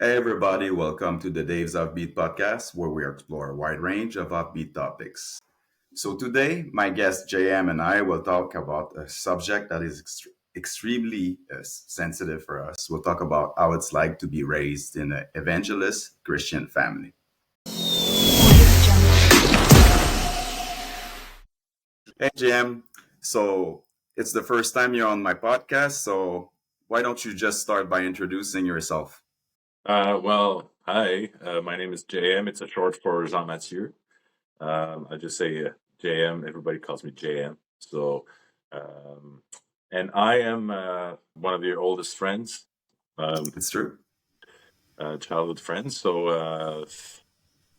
Hey everybody, welcome to the Dave's Offbeat podcast, where we explore a wide range of offbeat topics. So today, my guest JM and I will talk about a subject that is extremely sensitive for us. We'll talk about how it's like to be raised in an evangelist Christian family. Hey JM, so it's the first time you're on my podcast, so why don't you just start by introducing yourself? Hi. My name is JM. It's a short for Jean Mathieu. I just say JM. Everybody calls me JM. Um, and I am one of your oldest friends, um, It's true. childhood friends.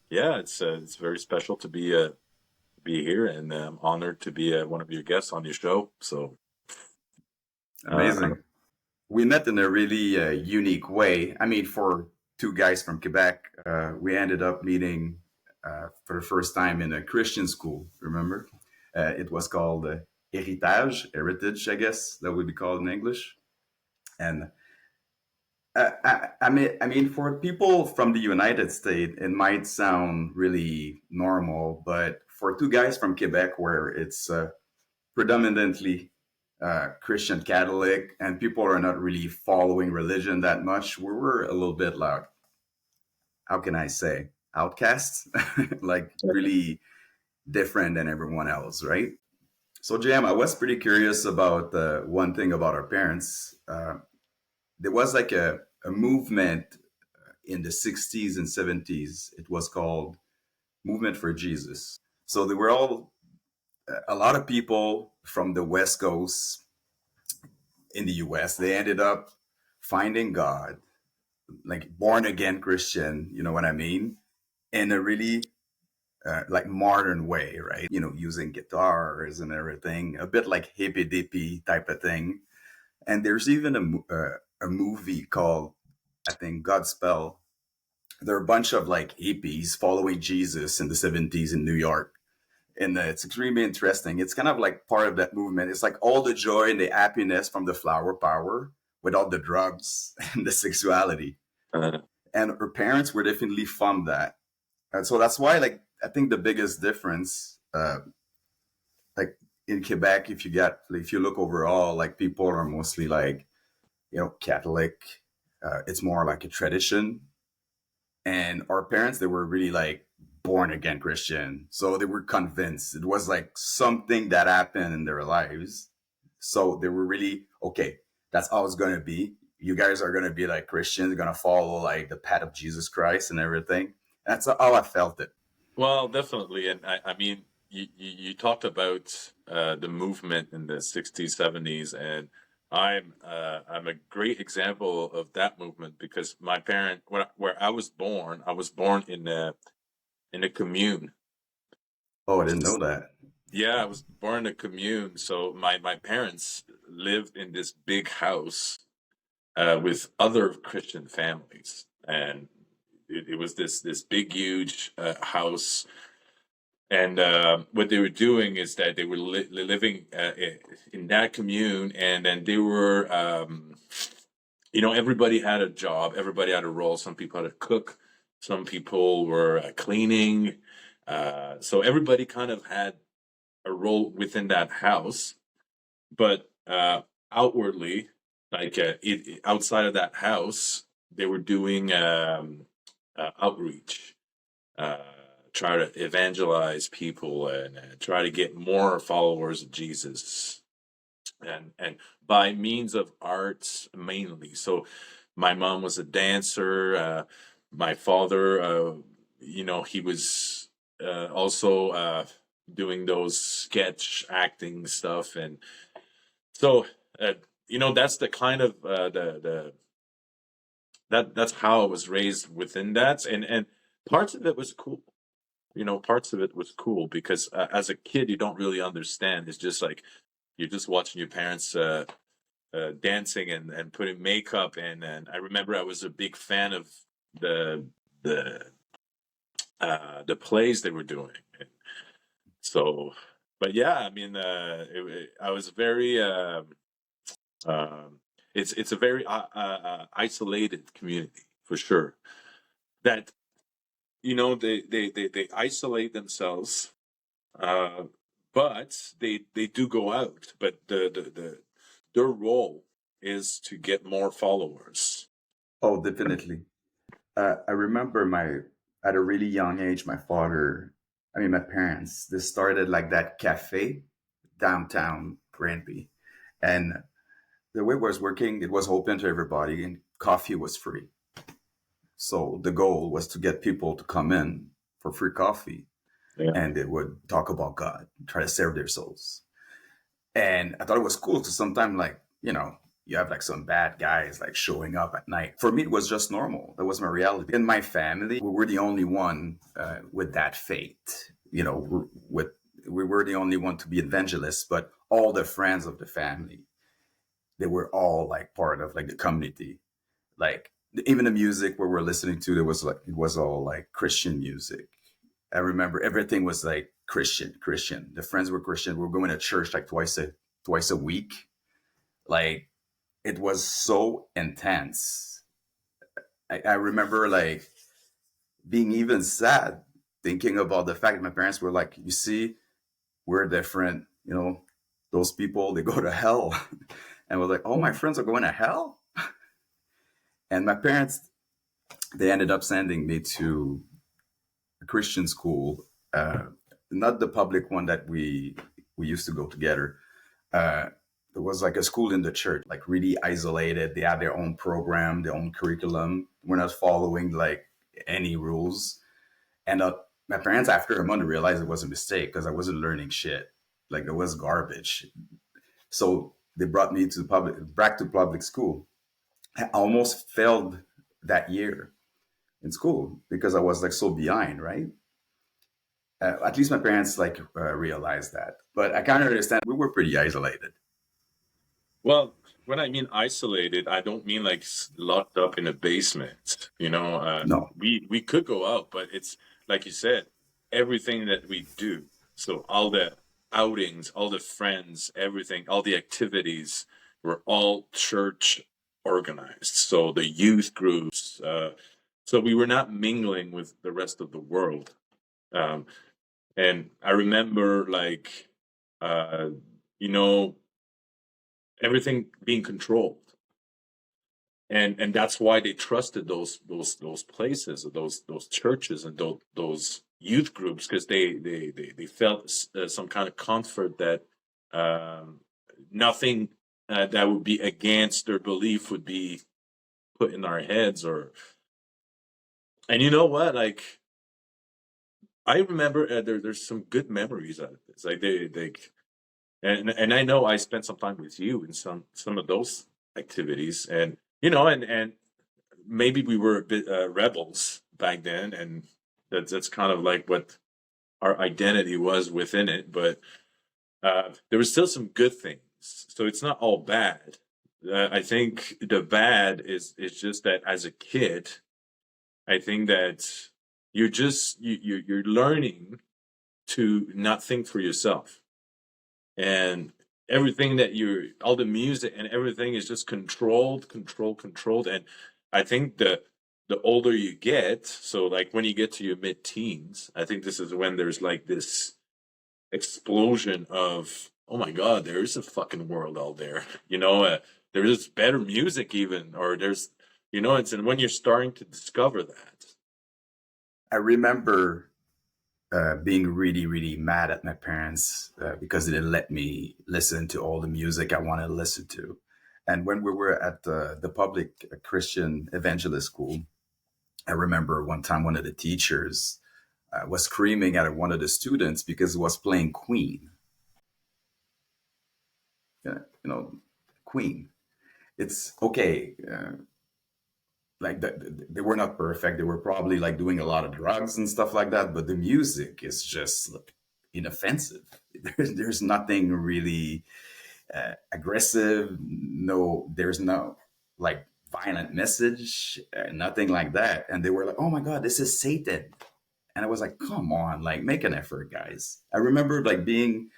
Yeah, it's very special to be here, and I'm honored to be one of your guests on your show. Uh, Amazing. We met in a really unique way. I mean, for two guys from Quebec, we ended up meeting for the first time in a Christian school. Remember, it was called Heritage, I guess that would be called in English. And I mean, for people from the United States, it might sound really normal, but for two guys from Quebec, where it's predominantly Christian Catholic, and people are not really following religion that much. We were a little bit like, how can I say, outcasts, like really different than everyone else, right? So, Jam, I was pretty curious about one thing about our parents. There was like a movement in the 60s and 70s. It was called Movement for Jesus. So they were all a lot of people from the West Coast in the US, they ended up finding God, like born again Christian, you know what I mean? In a really like modern way, right? Using guitars and everything, a bit like hippy dippy type of thing. And there's even a movie called, I think, Godspell. There are a bunch of like hippies following Jesus in the 70s in New York. And it's extremely interesting. It's kind of like part of that movement. It's like all the joy and the happiness from the flower power without the drugs and the sexuality. uh, And her parents were definitely from that. And so that's why, like, I think the biggest difference, like in Quebec, if you look overall, like people are mostly like, Catholic. It's more like a tradition. And our parents, they were really like born again Christian. So they were convinced it was like something that happened in their lives. So they were really, okay, that's how it's going to be. You guys are going to be like Christians, going to follow like the path of Jesus Christ and everything. That's how I felt it. well, definitely, and I mean, you talked about the movement in the '60s, '70s, and I'm a great example of that movement because my parent, where I was born in a commune. Oh, I didn't know that. Yeah, I was born in a commune, so my parents lived in this big house with other Christian families, and it was this big, huge house. And what they were doing is that they were living in that commune, and then they were, everybody had a job, everybody had a role. Some people had to cook, some people were cleaning. So everybody kind of had a role within that house, but outwardly, like outside of that house, they were doing outreach, uh, try to evangelize people and try to get more followers of Jesus, and by means of arts mainly. So, my mom was a dancer. My father, he was also doing those sketch acting stuff, and so that's the kind of that's how I was raised within that, and parts of it was cool. Parts of it was cool because as a kid, you don't really understand. It's just like you're just watching your parents dancing and putting makeup in. And I remember I was a big fan of the the the plays they were doing. And so, but yeah, I mean, I was very. Um, it's a very isolated community for sure. That they isolate themselves, uh, but they do go out. But their role is to get more followers. Oh, definitely. I remember at a really young age, my parents, they started like that cafe downtown Granby. And the way it was working, it was open to everybody and coffee was free. So the goal was to get people to come in for free coffee Yeah. and they would talk about God, try to save their souls. And I thought it was cool to sometimes you have like some bad guys like showing up at night. For me, it was just normal. That was my reality. In my family, we were the only one with that faith. We were the only one to be evangelists, but all the friends of the family, they were all like part of like the community. Like even the music where we're listening to, it was all like Christian music. I remember everything was like Christian. The friends were Christian. We were going to church like twice a week. Like it was so intense. I remember like being even sad thinking about the fact that my parents were like, you see, we're different. Those people, they go to hell. And we're like, oh, my friends are going to hell? And my parents, they ended up sending me to a Christian school, uh, not the public one that we used to go together. Uh, it was like a school in the church, like really isolated. They had their own program, their own curriculum. We're not following like any rules. And my parents, after a month, realized it was a mistake because I wasn't learning shit. Like it was garbage. So they brought me to back to public school. I almost failed that year in school because I was like so behind, right? At least my parents like realized that, but I kind of understand we were pretty isolated. Well, when I mean isolated, I don't mean like locked up in a basement. No, We could go out, but it's like you said, everything that we do. So all the outings, all the friends, everything, all the activities were all church organized. So the youth groups. So we were not mingling with the rest of the world. Um, and I remember like, uh, you know, everything being controlled, and that's why they trusted those places, those churches, and those youth groups, because they felt some kind of comfort that um, nothing that would be against their belief would be put in our heads. Or and you know what, like I remember there's some good memories out of this. Like they and I know I spent some time with you in some of those activities, and and maybe we were a bit rebels back then, and that's kind of like what our identity was within it. But there was still some good things, so it's not all bad. I think the bad is just that as a kid, I think that you're learning to not think for yourself, and everything that all the music and everything is just controlled. And I think the older you get, so like when you get to your mid-teens, I think this is when there's like this explosion of, oh my god, there is a fucking world out there. There is better music even, or there's it's, and when you're starting to discover that. I remember being really, really mad at my parents because they didn't let me listen to all the music I wanted to listen to. And when we were at the public Christian evangelist school, I remember one time one of the teachers was screaming at one of the students because he was playing Queen. You know, Queen. It's okay. They were not perfect. They were probably like doing a lot of drugs and stuff like that. But the music is just like, inoffensive. There's nothing really aggressive. No, there's no like violent message. Nothing like that. And they were like, "Oh my god, this is Satan." And I was like, "Come on, like make an effort, guys." I remember like being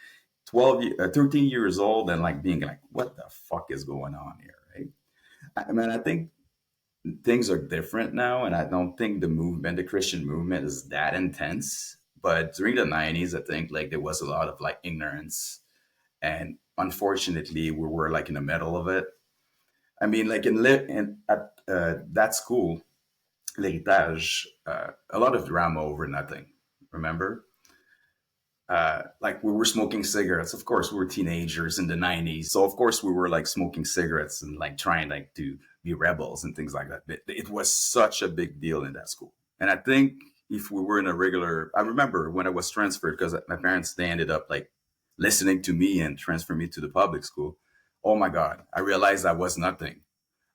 13 years old and like being like, "What the fuck is going on here?" Right? I mean, I think things are different now, and I don't think the movement, the Christian movement, is that intense. But during the '90s, I think like there was a lot of like ignorance, and unfortunately, we were like in the middle of it. I mean, like in at that school, L'Héritage, a lot of drama over nothing. Remember? Like we were smoking cigarettes. Of course, we were teenagers in the '90s, so of course we were like smoking cigarettes and like trying like to be rebels and things like that. It was such a big deal in that school, and I think if we were in a regular, I remember when I was transferred because my parents they ended up like listening to me and transferring me to the public school. Oh my god, I realized I was nothing.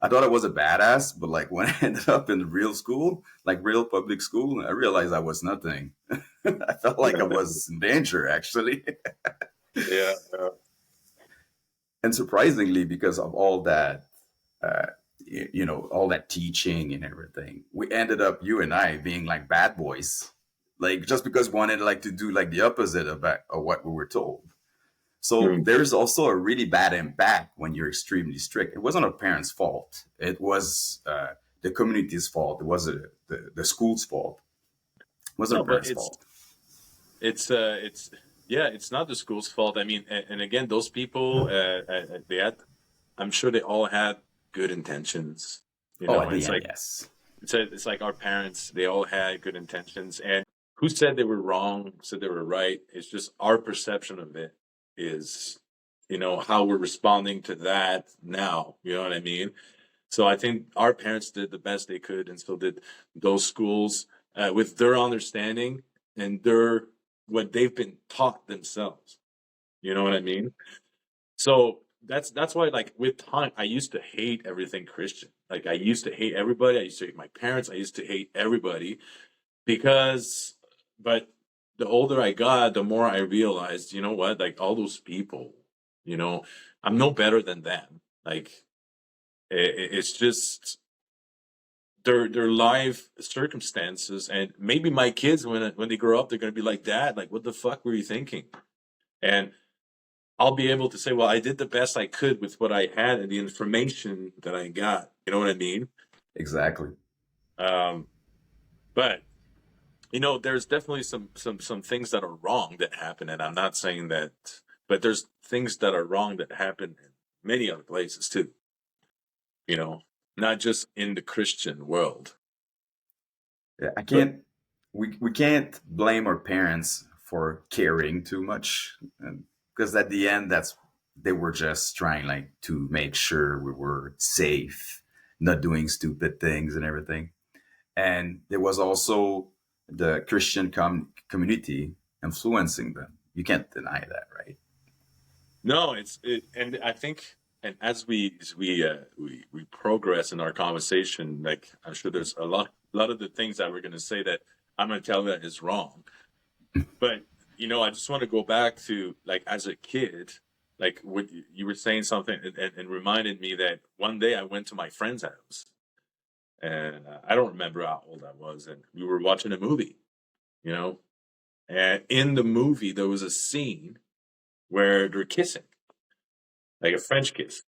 I thought I was a badass, but like when I ended up in real school, like real public school, I realized I was nothing. I felt like I was in danger, actually. Yeah. And surprisingly, because of all that, all that teaching and everything, we ended up, you and I, being like bad boys, like just because we wanted like to do like the opposite of what we were told. So Mm. there's also a really bad impact when you're extremely strict. It wasn't our parents' fault. It was the community's fault. It wasn't the school's fault. It wasn't No, our but parents' fault. it's yeah, it's not the school's fault. I mean, and again, those people, they had, I'm sure they all had good intentions. You Oh, know, at the it's end, like yes. it's like our parents, they all had good intentions, and who said they were wrong, said they were right. It's just our perception of it is, how we're responding to that now. You know what I mean? So I think our parents did the best they could, and so did those schools with their understanding and their what they've been taught themselves. You know what I mean? So that's why, like with time, I used to hate everything Christian. Like I used to hate everybody. I used to hate my parents. I used to hate everybody because, but the older I got, the more I realized, you know what? Like all those people, you know, I'm no better than them. Like it's just their life circumstances, and maybe my kids when they grow up, they're gonna be like, Dad, like what the fuck were you thinking? And I'll be able to say, well, I did the best I could with what I had and the information that I got. You know what I mean? Exactly. Um, but there's definitely some things that are wrong that happen, and I'm not saying that, but there's things that are wrong that happen in many other places too. You know, not just in the Christian world. Yeah, I But can't. We can't blame our parents for caring too much, because at the end, that's they were just trying like to make sure we were safe, not doing stupid things and everything. And there was also the Christian community influencing them. You can't deny that, right? no, and I think, and as we progress in our conversation, like I'm sure there's a lot of the things that we're going to say that I'm going to tell you that is wrong. But I just want to go back to, like, as a kid, like what you were saying something, and reminded me that one day I went to my friend's house, and I don't remember how old I was, and we were watching a movie, you know, and in the movie there was a scene where they're kissing, like a French kiss.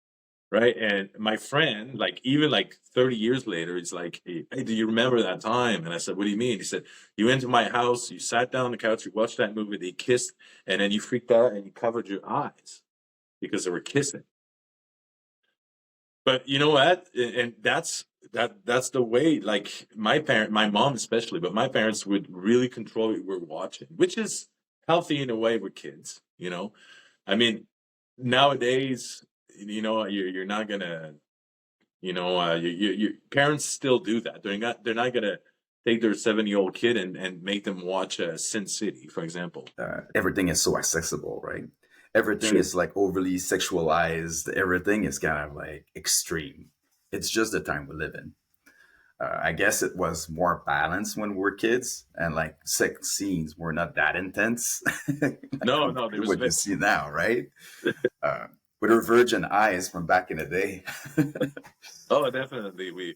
Right. And my friend, like, even like 30 years later, he's like, hey, do you remember that time? And I said, what do you mean? He said, you went to my house, you sat down on the couch, you watched that movie, they kissed, and then you freaked out and you covered your eyes because they were kissing. But you know what? And that's the way, like my mom especially, but my parents would really control what we're watching, which is healthy in a way with kids, I mean, nowadays, you're not gonna, your parents still do that. They're not gonna take their 7-year-old kid and make them watch Sin City, for example. Everything is so accessible, right? Everything Sure. is like overly sexualized. Everything is kind of like extreme. It's just the time we live in. I guess it was more balanced when we were kids, and like sex scenes were not that intense like No, no, compared there to was what you see now, right? Uh, with her virgin eyes from back in the day. oh, definitely.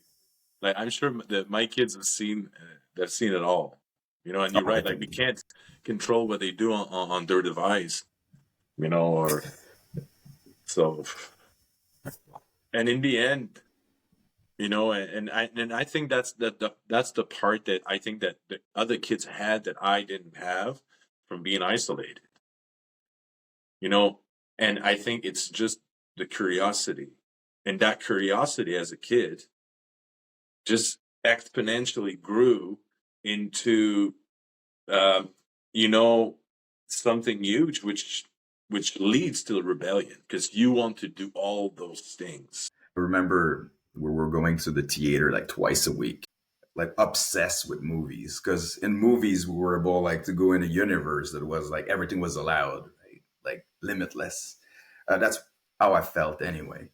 Like, I'm sure that my kids have seen it all. And you're Oh, right. Like, we definitely. can't control what they do on their device. Or so. And in the end, You know, and I think that's the part that I think that the other kids had that I didn't have from being isolated. You know, and I think it's just the curiosity, and that curiosity as a kid just exponentially grew into um, you know, something huge, which leads to the rebellion because you want to do all those things. I remember we were going to the theater like twice a week, like obsessed with movies. Because in movies, we were able like to go in a universe that was like everything was allowed, right? Like limitless. That's how I felt anyway.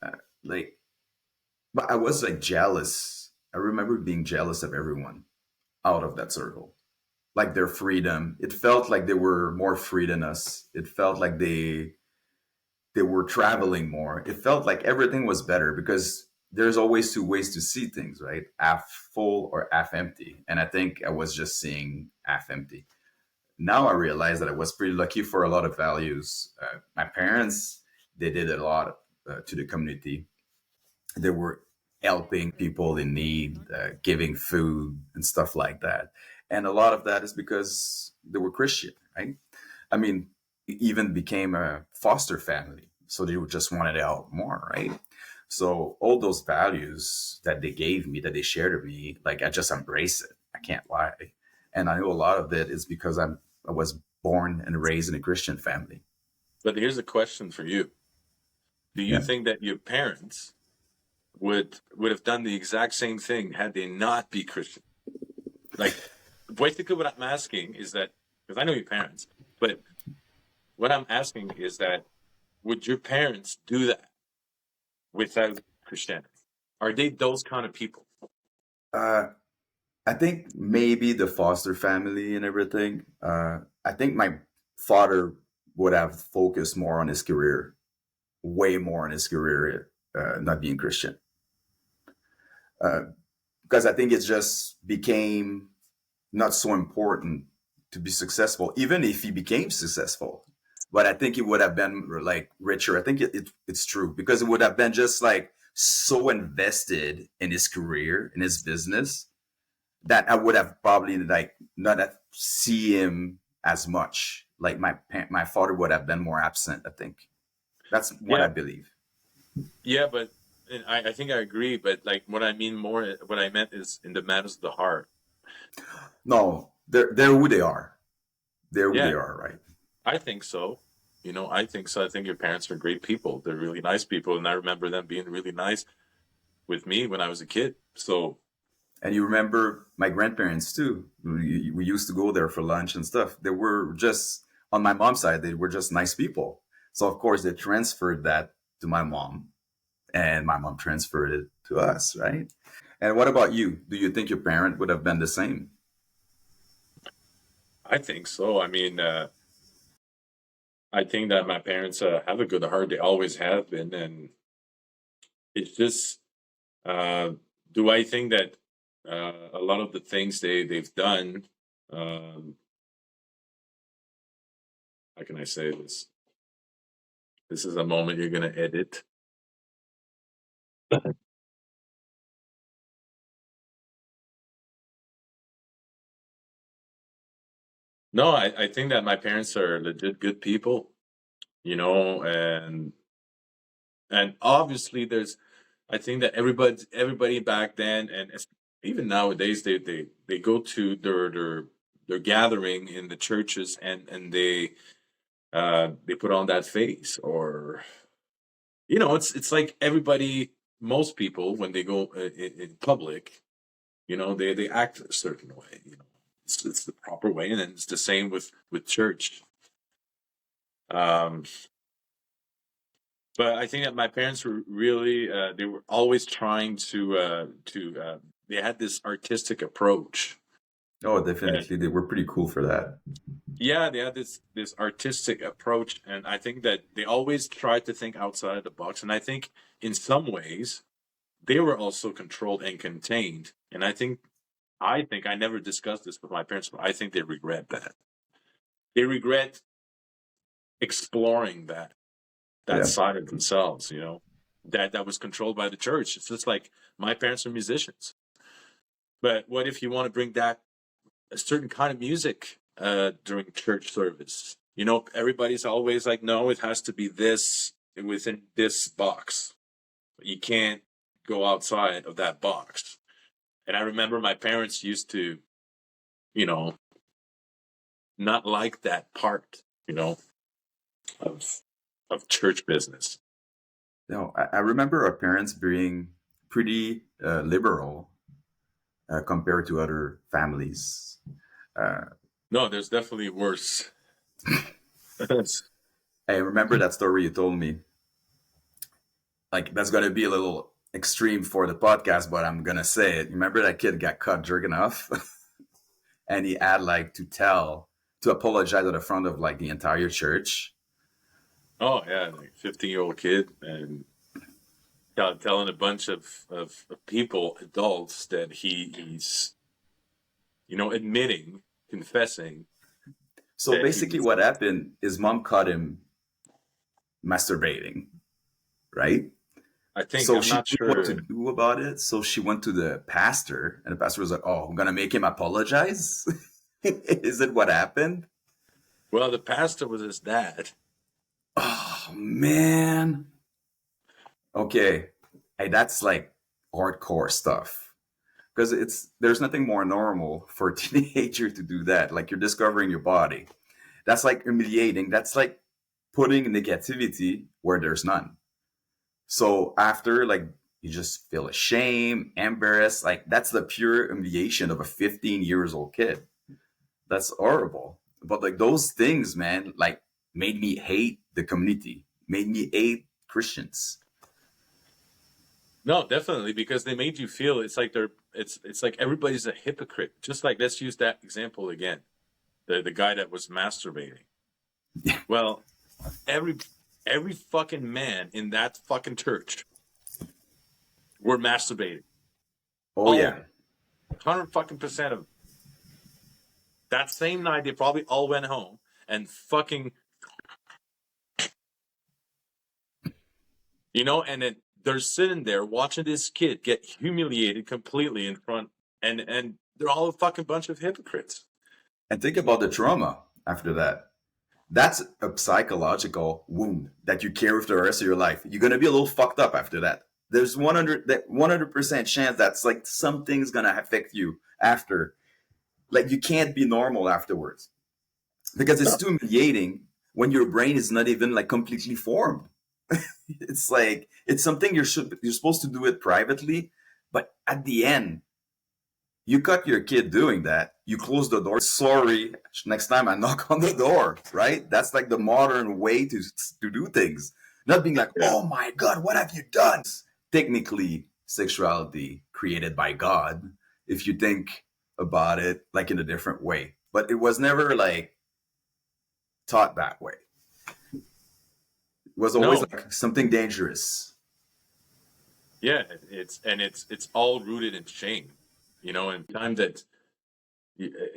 Uh, like, but I was like jealous. I remember being jealous of everyone out of that circle, like their freedom. It felt like they were more free than us. It felt like they were traveling more. It felt like everything was better because there's always two ways to see things, right? Half full or half empty. And I think I was just seeing half empty. Now I realize that I was pretty lucky for a lot of values. My parents, they did a lot to the community. They were helping people in need, giving food and stuff like that. And a lot of that is because they were Christian, right? I mean, it even became a foster family. So they just wanted to help more, right? So all those values that they gave me, that they shared with me, like I just embrace it. I can't lie. And I know a lot of it is because I was born and raised in a Christian family. But here's a question for you: do you Yeah. think that your parents would have done the exact same thing had they not be Christian? Like, basically, what I'm asking is that because I know your parents, but what I'm asking is that would your parents do that without Christianity? Are they those kind of people? Uh, I think maybe the foster family and everything. I think my father would have focused more on his career, way more on his career, not being Christian. Uh, because I think it just became not so important to be successful, even if he became successful. But I think he would have been like richer. I think it's true because it would have been just like so invested in his career, in his business, that I would have probably like not have see him as much. Like my father would have been more absent. I think that's what Yeah, I believe. yeah, but and I think I agree. But like, what I meant is in the matters of the heart. No, they're who they are. They're who they Yeah, are, right? I think so. You know, I think so. I think your parents are great people. They're really nice people, and I remember them being really nice with me when I was a kid. So And you remember my grandparents too. We used to go there for lunch and stuff. They were just on my mom's side. They were just nice people. So of course they transferred that to my mom, and my mom transferred it to us, right? And what about you? Do you think your parent would have been the same? I think so. I mean, I think that my parents have a good heart. They always have been, and it's just, uh, do I think that a lot of the things they've done, um, how can I say this? This is a moment you're gonna edit. No, I think that my parents are legit good people, you know, and obviously there's I think that everybody back then and even nowadays they go to their gathering in the churches and they put on that face or you know it's like everybody most people when they go in public you know they act a certain way you know it's the proper way and then it's the same with church um but I think that my parents were really they were always trying to they had this artistic approach. Oh, And definitely. They were pretty cool for that. yeah, they had this artistic approach, and I think that they always tried to think outside of the box. And I think in some ways they were also controlled and contained. And I think I never discussed this with my parents, but I think they regret that. They regret exploring that Yeah. side of themselves. You know. that was controlled by the church. It's just like my parents are musicians. But what if you want to bring back a certain kind of music during church service? You know, everybody's always like, no, it has to be this within this box. You can't go outside of that box. And I remember my parents used to, you know, not like that part, of church business. No, I remember our parents being pretty liberal compared to other families. Uh, No, there's definitely worse. I remember that story you told me. Like, that's going to be a little extreme for the podcast, but I'm going to say it. Remember that kid got caught jerking off? And he had like to apologize at the front of like the entire church. Oh yeah, like 15-year-old kid and telling a bunch of people, adults, that he's admitting, confessing So that basically, he's. what happened is mom caught him masturbating, right? I think, So I'm she not knew what to sure. do about it. So she went to the pastor, and the pastor was like, "Oh, I'm gonna make him apologize." Is it what happened? Well, the pastor was his dad. Oh man. Okay, hey, that's like hardcore stuff because it's there's nothing more normal for a teenager to do that. Like you're discovering your body. That's like humiliating. That's like putting negativity where there's none. So after, like, you just feel ashamed, embarrassed. Like that's the pure humiliation of a 15 years old kid. That's horrible. But like those things, man, like made me hate the community, made me hate Christians. No, definitely, because they made you feel it's like it's like everybody's a hypocrite. Just like, let's use that example again. The guy that was masturbating. Well, every every fucking man in that fucking church were masturbating. Oh All of yeah. them. 100 fucking percent of them. That same night they probably all went home and fucking, and then they're sitting there watching this kid get humiliated completely in front, and they're all a fucking bunch of hypocrites. And think about the trauma after that. That's a psychological wound that you carry for the rest of your life. You're gonna be a little fucked up after that. There's 100% chance that's like something's gonna affect you after. Like you can't be normal afterwards because it's No. too humiliating when your brain is not even like completely formed. It's like it's something you're supposed to do it privately, but at the end, you cut your kid doing that. You close the door. Sorry, next time I knock on the door. Right? That's like the modern way to do things. Not being like, Yeah. oh my god, what have you done? Technically, sexuality created by God. If you think about it, like in a different way, but it was never like taught that way. It was always No. like something dangerous. Yeah, it's all rooted in shame, and time that,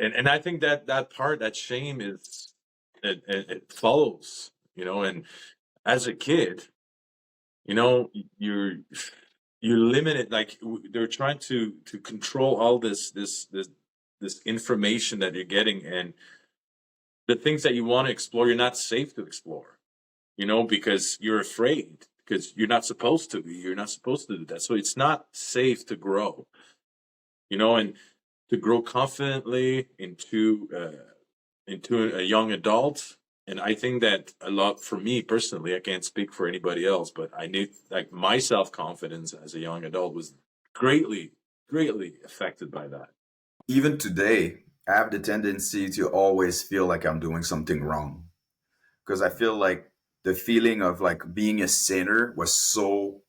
and I think that part, that shame is, it follows, and as a kid, you're you're limited. Like, they're trying to control all this information that you're getting, and the things that you want to explore, you're not safe to explore, because you're afraid, because you're not supposed to do that. So it's not safe to grow, and to grow confidently into a young adult. And I think that a lot, for me personally, I can't speak for anybody else, but I need, like, my self confidence as a young adult was greatly, greatly affected by that. Even today, I have the tendency to always feel like I'm doing something wrong because I feel like the feeling of like being a sinner was so.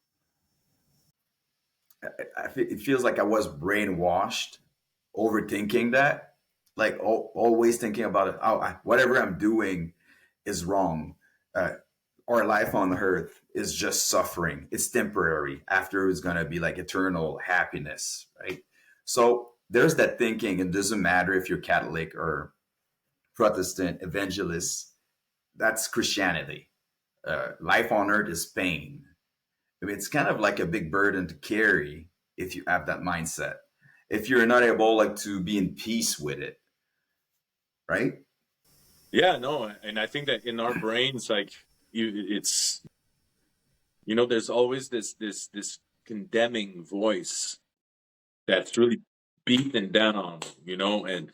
It feels like I was brainwashed, overthinking that, like always thinking about it. Oh, whatever I'm doing is wrong. Uh, our life on earth is just suffering. It's temporary. After it's gonna be like eternal happiness, right? So there's that thinking. It doesn't matter if you're Catholic or Protestant, evangelist. That's Christianity. Life on earth is pain. I mean, it's kind of like a big burden to carry if you have that mindset. If you're not able like to be in peace with it, right? Yeah, no, and I think that in our brains, like it's there's always this condemning voice that's really beaten down on and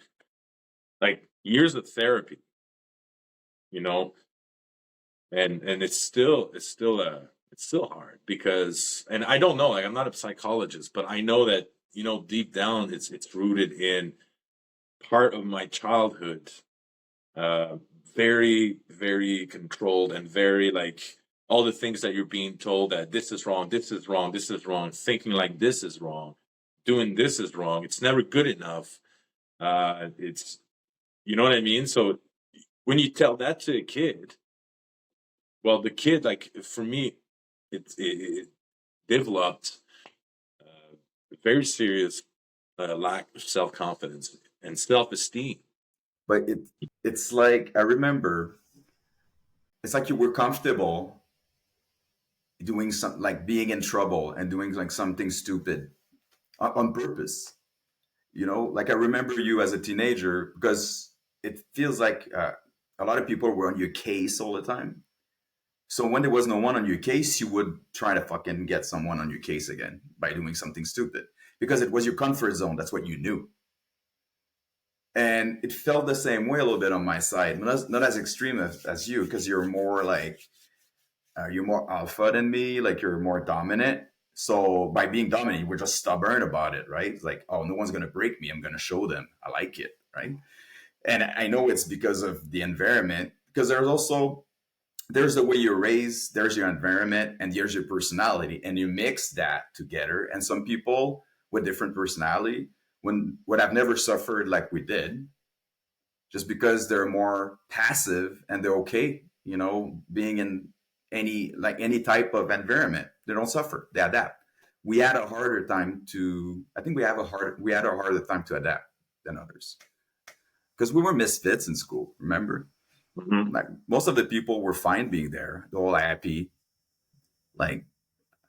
like years of therapy, you know, and it's still hard because and I don't know, like I'm not a psychologist, but I know that deep down it's rooted in part of my childhood, uh, very, very controlled and very like all the things that you're being told that this is wrong, this is wrong, this is wrong, thinking like this is wrong, doing this is wrong. It's never good enough. It's you know what I mean. So when you tell that to a kid, well, the kid like for me, it developed a very serious lack of self confidence and self esteem. But it's like I remember it's like you were comfortable doing some like being in trouble and doing like something stupid on purpose. Like I remember you as a teenager because it feels like a lot of people were on your case all the time. So when there was no one on your case, you would try to fucking get someone on your case again by doing something stupid because it was your comfort zone. That's what you knew. And it felt the same way a little bit on my side, not as extreme as you, because you're more alpha than me, like you're more dominant. So by being dominant, we're just stubborn about it, right? It's like, oh, no one's gonna break me. I'm gonna show them I like it, right? And I know it's because of the environment, because there's the way you're raised, there's your environment, and there's your personality, and you mix that together. And some people with different personality would have never suffered like we did, just because they're more passive and they're okay, being in any type of environment. They don't suffer. They adapt. We had a harder time to. I think we had a harder time to adapt than others because we were misfits in school. Remember, Mhm. like most of the people were fine being there, they're all happy, like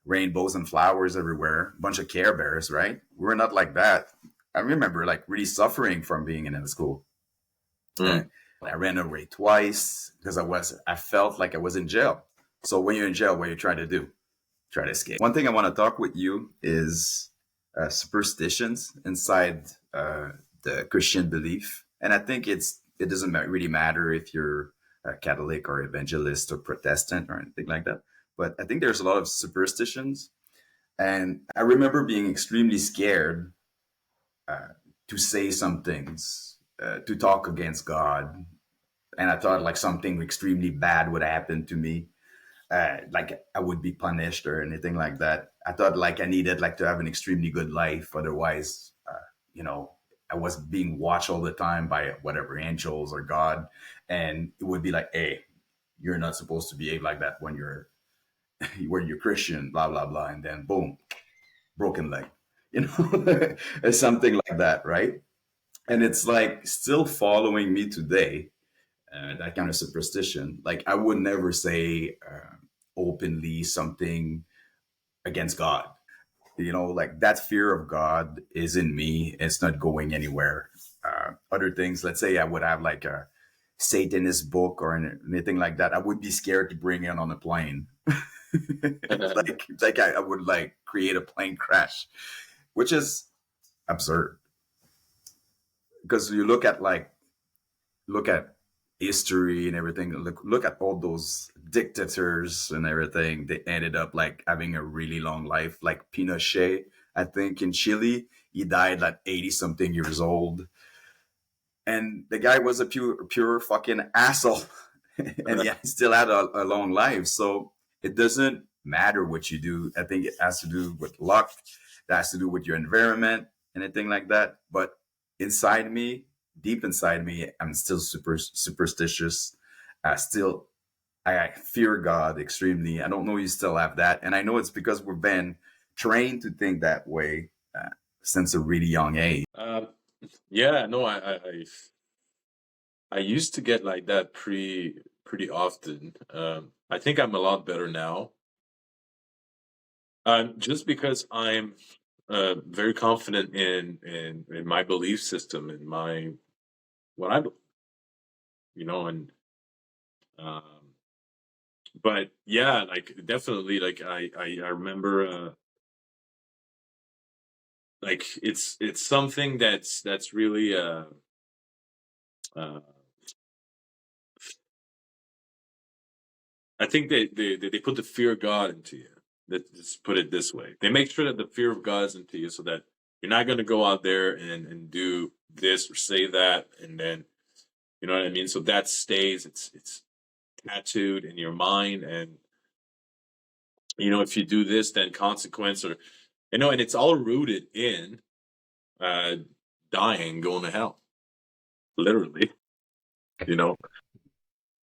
rainbows and flowers everywhere, a bunch of Care Bears, right? We were not like that. I remember like really suffering from being in the school. Uh, Mm. I ran away twice because I felt like I was in jail. So when you're in jail, what are you trying to do? Try to escape. One thing I want to talk with you is superstitions inside the Christian belief, and I think it doesn't really matter if you're a Catholic or evangelist or Protestant or anything like that. But I think there's a lot of superstitions, and I remember being extremely scared uh, to say some things, to talk against God, and I thought like something extremely bad would happen to me, like I would be punished or anything like that. I thought like I needed like to have an extremely good life, otherwise, you know, I was being watched all the time by whatever angels or God, and it would be like, hey, you're not supposed to behave like that when you're when you're Christian, blah blah blah, and then boom, broken leg, something like that, right? And it's like still following me today, that kind of superstition. Like I would never say openly something against God. Like that fear of God is in me. It's not going anywhere. Other things, let's say I would have like a Satanist book or anything like that. I would be scared to bring it on a plane. Like I would like create a plane crash, which is absurd because you look at history and everything. Look at all those dictators and everything. They ended up like having a really long life. Like Pinochet, I think in Chile, he died at 80 something years old, and the guy was a pure fucking asshole, and yeah, he still had a long life. So it doesn't matter what you do. I think it has to do with luck. It has to do with your environment, anything like that. But inside me, deep inside me, I'm still superstitious. Still, I fear God extremely. I don't know you still have that, and I know it's because we've been trained to think that way since a really young age. Um, yeah, no, I used to get like that pretty often. I think I'm a lot better now. Just because I'm very confident in my belief system and my what I believe, and um, but yeah, like definitely, like I remember, like it's something that's really uh I think they put the fear of God into you. Let's put it this way. They make sure that the fear of God is into you so that you're not going to go out there and do this or say that. And then, you know what I mean? So that stays, it's tattooed in your mind. And, if you do this, then consequence or, and it's all rooted in uh, dying, going to hell, literally, you know?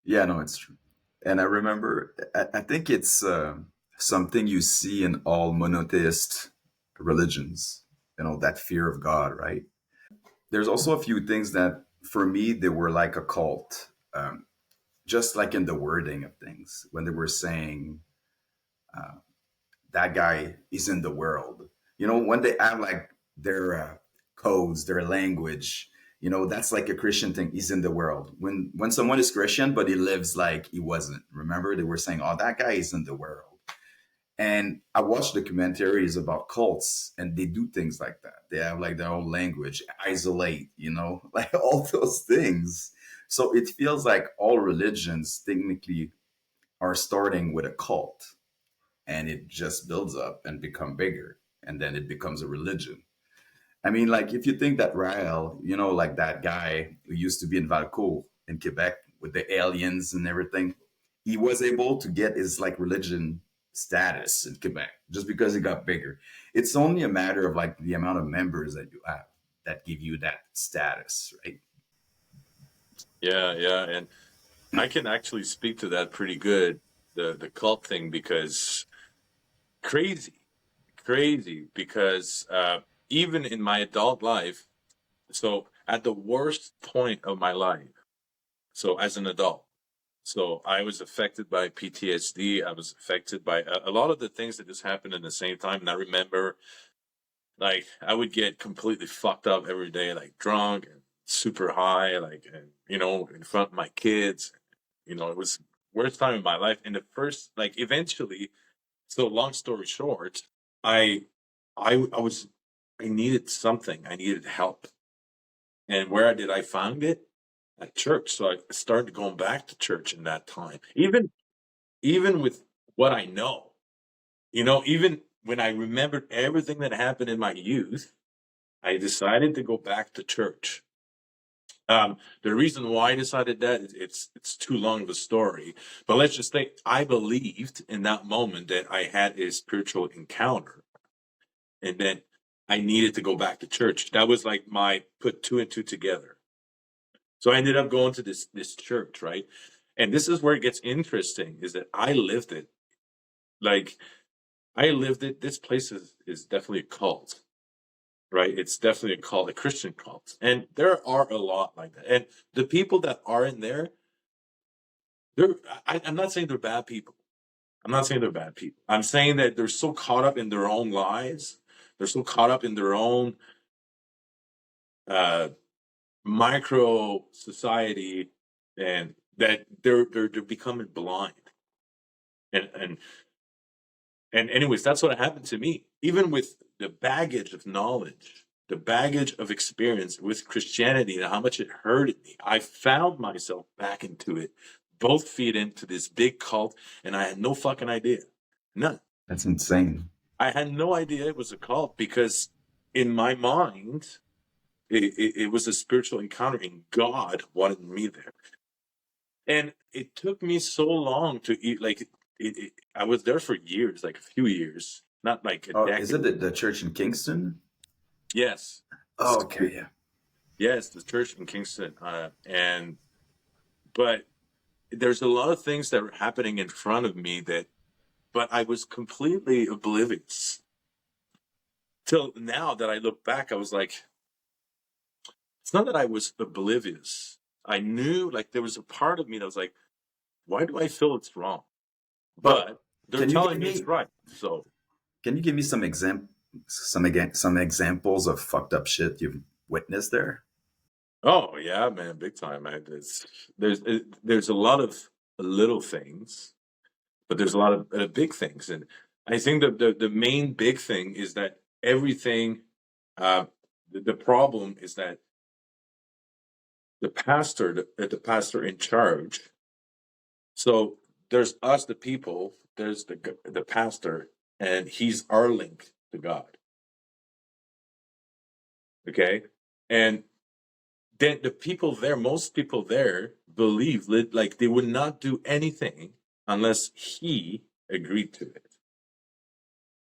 Yeah, no, it's true. And I remember, I think it's something you see in all monotheist religions, that fear of God, right? There's also a few things that, for me, they were like a cult, just like in the wording of things, when they were saying, that guy is in the world. When they have like their codes, their language, that's like a Christian thing. He's in the world. When someone is Christian, but he lives like he wasn't. Remember, they were saying, "Oh, that guy is in the world." And I watched documentaries about cults, and they do things like that. They have like their own language, isolate, like all those things. So it feels like all religions technically are starting with a cult, and it just builds up and become bigger, and then it becomes a religion. I mean, like, if you think that Rael, like that guy who used to be in Valcourt in Quebec with the aliens and everything, he was able to get his like religion status in Quebec just because he got bigger. It's only a matter of like the amount of members that you have that give you that status, right? Yeah, yeah. And I can actually speak to that pretty good, the cult thing, because crazy, crazy, because even in my adult life, so at the worst point of my life, so as an adult, so I was affected by PTSD. I was affected by a lot of the things that just happened at the same time. And I remember, like, I would get completely fucked up every day, like drunk and super high, like, and, in front of my kids. It was worst time of my life. And the first, like, eventually, so long story short, I, I was, I needed something. I needed help. And where did I find it? At church. So I started going back to church in that time. Even with what I know, even when I remembered everything that happened in my youth, I decided to go back to church. The reason why I decided that it's too long of a story, but let's just say I believed in that moment that I had a spiritual encounter, and then I needed to go back to church. That was like my put two and two together. So I ended up going to this church, right? And this is where it gets interesting: is that I lived it. Like I lived it. This place is definitely a cult, right? It's definitely a cult, a Christian cult, and there are a lot like that. And the people that are in there, they're I'm not saying they're bad people. I'm not saying they're bad people. I'm saying that they're so caught up in their own lives. They're so caught up in their own uh, micro society, and that they're becoming blind. And and anyways, that's what happened to me. Even with the baggage of knowledge, the baggage of experience with Christianity and how much it hurted me, I found myself back into it, both feet into this big cult, and I had no fucking idea. None. That's insane. I had no idea it was a cult because in my mind, it was a spiritual encounter and God wanted me there. And it took me so long to eat, like, I was there for years, like a few years, not like a Oh, is it decade. the church in Kingston? Yes. Oh, okay, yeah. Yes, the church in Kingston. But there's a lot of things that were happening in front of me but I was completely oblivious. Till now that I look back, I was like, it's not that I was oblivious. I knew, like, there was a part of me that was like, why do I feel it's wrong? But But they're can you telling give me it's me right. So, Can you give me some examples of fucked up shit you've witnessed there? Oh yeah, man, big time, man. There's a lot of little things, but there's a lot of big things, and I think that the main big thing is that everything. Uh, the problem is that the pastor in charge. So there's us, the people. There's the pastor, and he's our link to God. Okay, and then the people there, most people there believe like they would not do anything unless he agreed to it.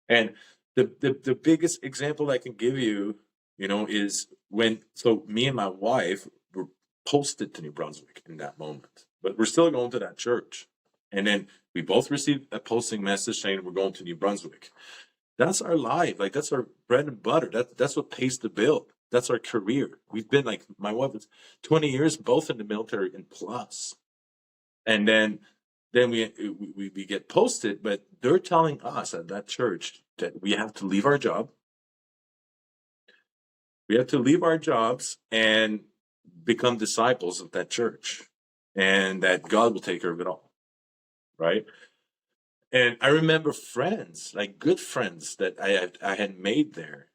And the biggest example I can give you, is when so me and my wife were posted to New Brunswick in that moment, but we're still going to that church. And then we both received a posting message saying we're going to New Brunswick. That's our life. Like that's our bread and butter. That's what pays the bill. That's our career. We've been like my wife is 20 years both in the military and plus. And then we get posted, but they're telling us at that church that we have to leave our job. We have to leave our jobs and become disciples of that church, and that God will take care of it all. Right. And I remember friends, like good friends that I had made there,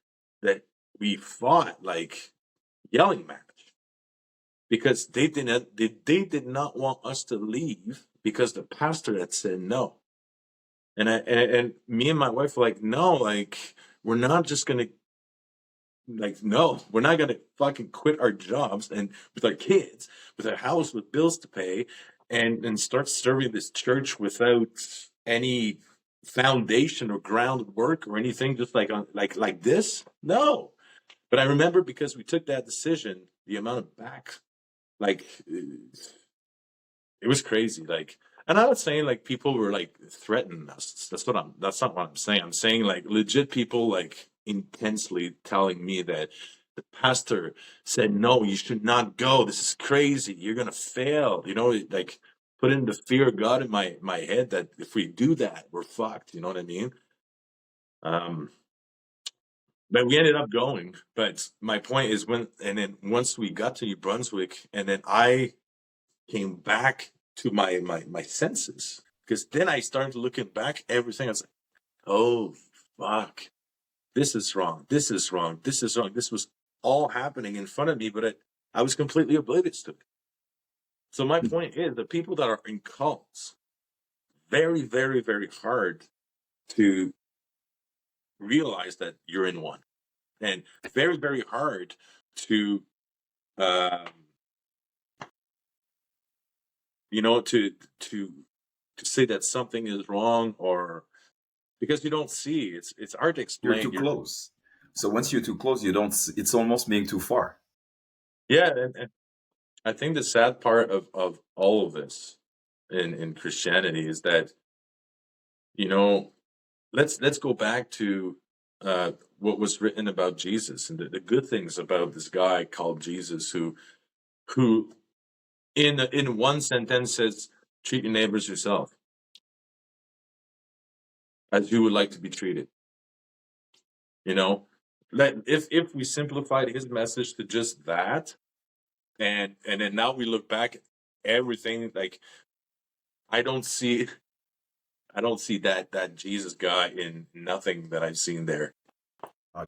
that we fought like yelling match because they did not want us to leave because the pastor had said no. And me and my wife were like, no, like we're not just gonna like no, we're not gonna fucking quit our jobs and with our kids, with our house, with bills to pay, and start serving this church without any foundation or groundwork or anything, just like on like this. No. But I remember because we took that decision, the amount of back like it was crazy. Like, and I'm not saying like people were like threatening us. That's not what I'm saying. I'm saying like legit people like intensely telling me that the pastor said, no, you should not go. This is crazy. You're going to fail. Like putting the fear of God in my head that if we do that, we're fucked. You know what I mean? Um, but we ended up going. But my point is and then once we got to New Brunswick and then I came back to my senses because then I started looking back everything. I was like, oh fuck, this is wrong. This is wrong. This is wrong. This was all happening in front of me, but I was completely oblivious to it. So my point is, the people that are in cults, very, very, very hard to realize that you're in one, and very, very hard to um, to say that something is wrong or because you don't see it's hard to You're explain. too close. So once you're too close, you don't. It's almost being too far. Yeah, and I think the sad part of all of this in Christianity is that you know let's go back to what was written about Jesus and the good things about this guy called Jesus who in one sentence says treat your neighbors yourself as you would like to be treated. You know, that if we simplified his message to just that, and then now we look back at everything like I don't see I don't see that Jesus guy in nothing that I've seen there.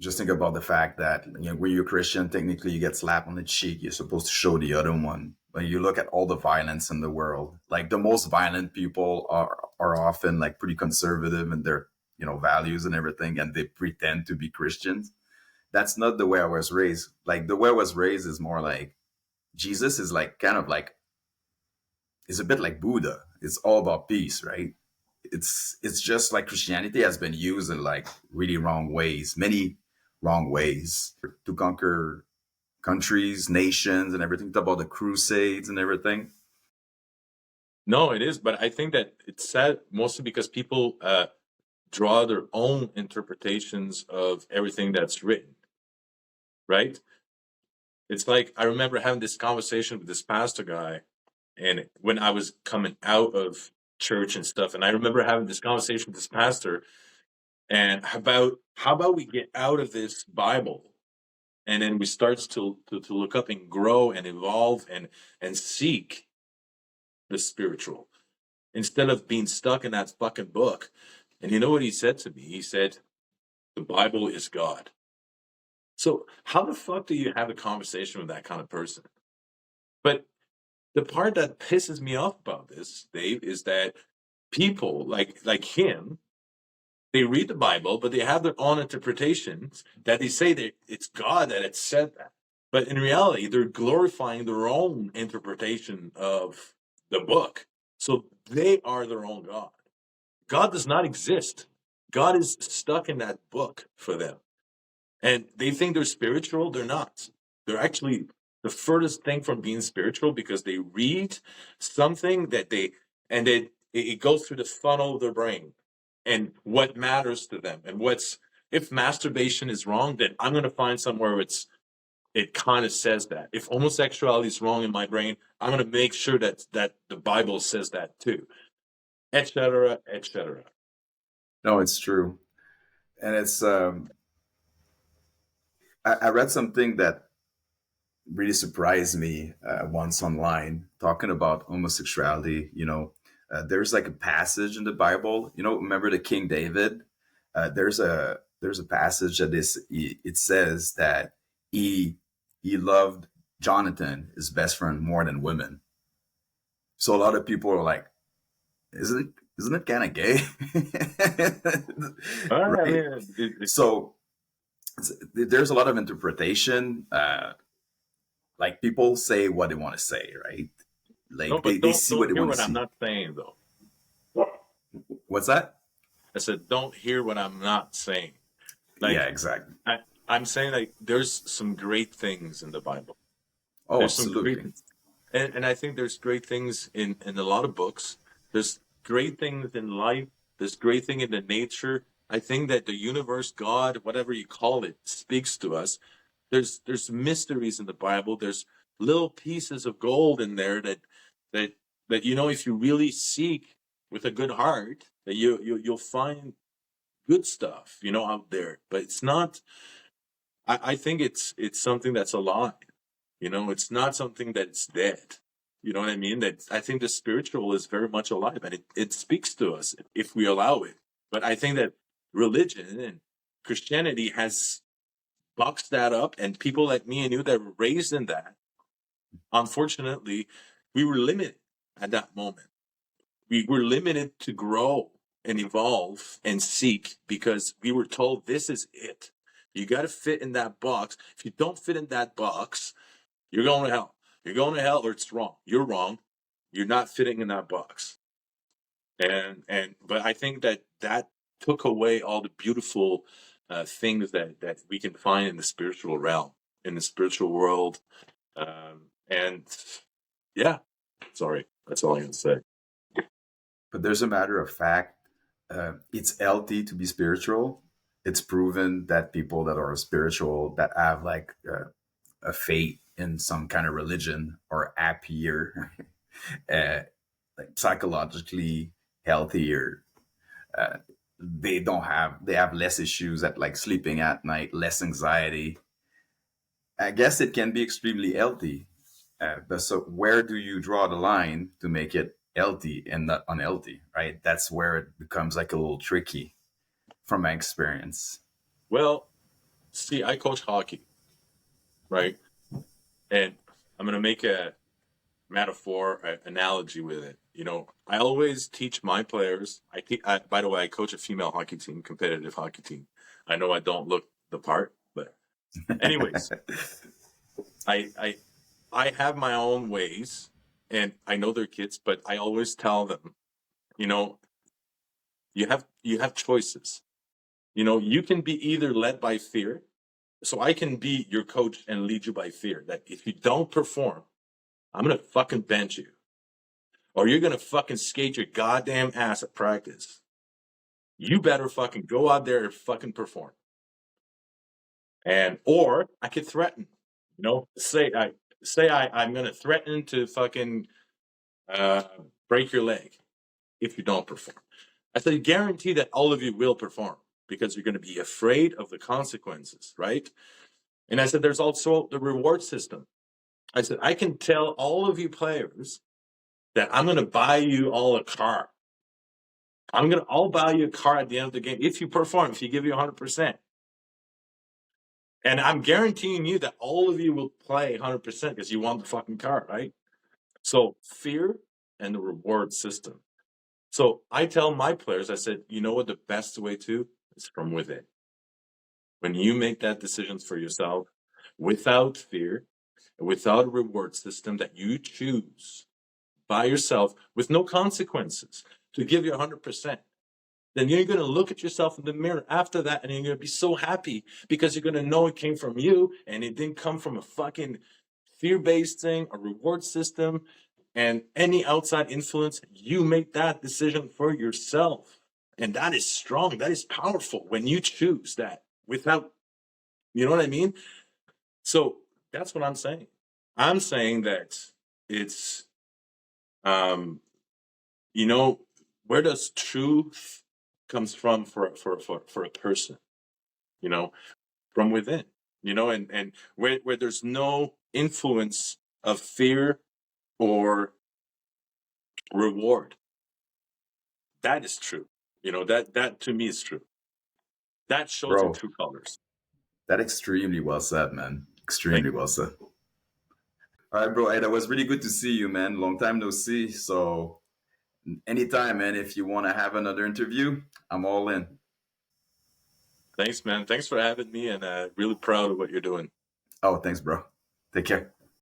Just think about the fact that when you're Christian, technically you get slapped on the cheek. You're supposed to show the other one. But you look at all the violence in the world. Like the most violent people are often like pretty conservative in their values and everything, and they pretend to be Christians. That's not the way I was raised. Like the way I was raised is more like Jesus is like kind of like is a bit like Buddha. It's all about peace, right? It's just like Christianity has been used in like really wrong ways, many wrong ways to conquer countries, nations, and everything. Talk about the Crusades and everything. No, it is, but I think that it's sad mostly because people draw their own interpretations of everything that's written, right? It's like I remember having this conversation with this pastor guy, and when I was coming out of church and stuff, and I remember having this conversation with this pastor, And how about we get out of this Bible and then we start to look up and grow and evolve and seek the spiritual instead of being stuck in that fucking book. And you know what he said to me? He said, the Bible is God. So how the fuck do you have a conversation with that kind of person? But the part that pisses me off about this, Dave, is that people like him, they read the Bible, but they have their own interpretations that they say that it's God that had said that. But in reality, they're glorifying their own interpretation of the book. So they are their own God. God does not exist. God is stuck in that book for them. And they think they're spiritual. They're not. They're actually the furthest thing from being spiritual because they read something that it goes through the funnel of their brain and what matters to them and what's if masturbation is wrong, then I'm going to find somewhere where it kind of says that. If homosexuality is wrong in my brain, I'm going to make sure that the Bible says that too, etc., etc. No, it's true. And I read something that really surprised me once online talking about homosexuality. There's like a passage in the Bible. Remember the King David? There's a passage that it says that he loved Jonathan, his best friend, more than women. So a lot of people are like, isn't it kind of gay? I Right? mean, So there's a lot of interpretation. Like people say what they want to say, right? no, Like but they don't see what don't they hear want to what I'm see. not saying though. What's that? I said, don't hear what I'm not saying. Yeah, Like, exactly. I'm saying, like, there's some great things in the Bible. Oh, There's some great absolutely. things. And I think there's great things in a lot of books. There's great things in life. There's great thing in the nature. I think that the universe, God, whatever you call it, speaks to us. There's mysteries in the Bible. There's little pieces of gold in there that that if you really seek with a good heart, that you'll find good stuff, out there. But it's not. I think it's something that's alive. It's not something that's dead. You know what I mean? That I think the spiritual is very much alive, and it speaks to us if we allow it. But I think that religion and Christianity has boxed that up, and people like me and you that were raised in that, unfortunately, we were limited at that moment. We were limited to grow and evolve and seek because we were told this is it. You got to fit in that box. If you don't fit in that box, you're going to hell. You're going to hell or it's wrong. You're wrong. You're not fitting in that box. But I think that took away all the beautiful things that we can find in the spiritual realm, in the spiritual world. And yeah, sorry, that's all I can say. But there's a matter of fact. It's healthy to be spiritual. It's proven that people that are spiritual, that have like a faith in some kind of religion, are happier, like psychologically healthier. Uh, they have less issues at like sleeping at night, less anxiety. I guess it can be extremely healthy. But so where do you draw the line to make it healthy and not unhealthy, right? That's where it becomes like a little tricky from my experience. Well, see, I coach hockey, right? And I'm going to make a metaphor, analogy with it. I always teach my players. By the way, I coach a female hockey team, competitive hockey team. I know I don't look the part, but anyways, I I I have my own ways, and I know they're kids, but I always tell them, you know, you have choices. You can be either led by fear. So I can be your coach and lead you by fear. That if you don't perform, I'm gonna fucking bench you, or you're gonna fucking skate your goddamn ass at practice. You better fucking go out there and fucking perform. Or I could threaten. I'm gonna threaten to fucking uh, break your leg if you don't perform. I say guarantee that all of you will perform. because you're going to be afraid of the consequences, right? And I said, there's also the reward system. I said, I can tell all of you players that I'm going to buy you all a car. I'll buy you a car at the end of the game if you perform, if you give you 100%. And I'm guaranteeing you that all of you will play 100% because you want the fucking car, right? So fear and the reward system. So I tell my players, I said, you know what the best way to is from within. When you make that decisions for yourself without fear, without a reward system that you choose by yourself with no consequences to give you 100%, then you're going to look at yourself in the mirror after that and you're going to be so happy because you're going to know it came from you and it didn't come from a fucking fear-based thing, a reward system, and any outside influence. You make that decision for yourself. And that is strong. That is powerful when you choose that without, you know what I mean? So that's what I'm saying. I'm saying that it's, um, you know, where does truth comes from for a person, you know, from within, you know, and where there's no influence of fear or reward. That is true. You know, that to me is true. That shows your Bro, true colors. that extremely well said, man. Thank Extremely you. well said. All right, bro. Hey, that was really good to see you, man. Long time no see. So anytime, man, if you want to have another interview, I'm all in. Thanks, man. Thanks for having me, and really proud of what you're doing. Oh, thanks, bro. Take care.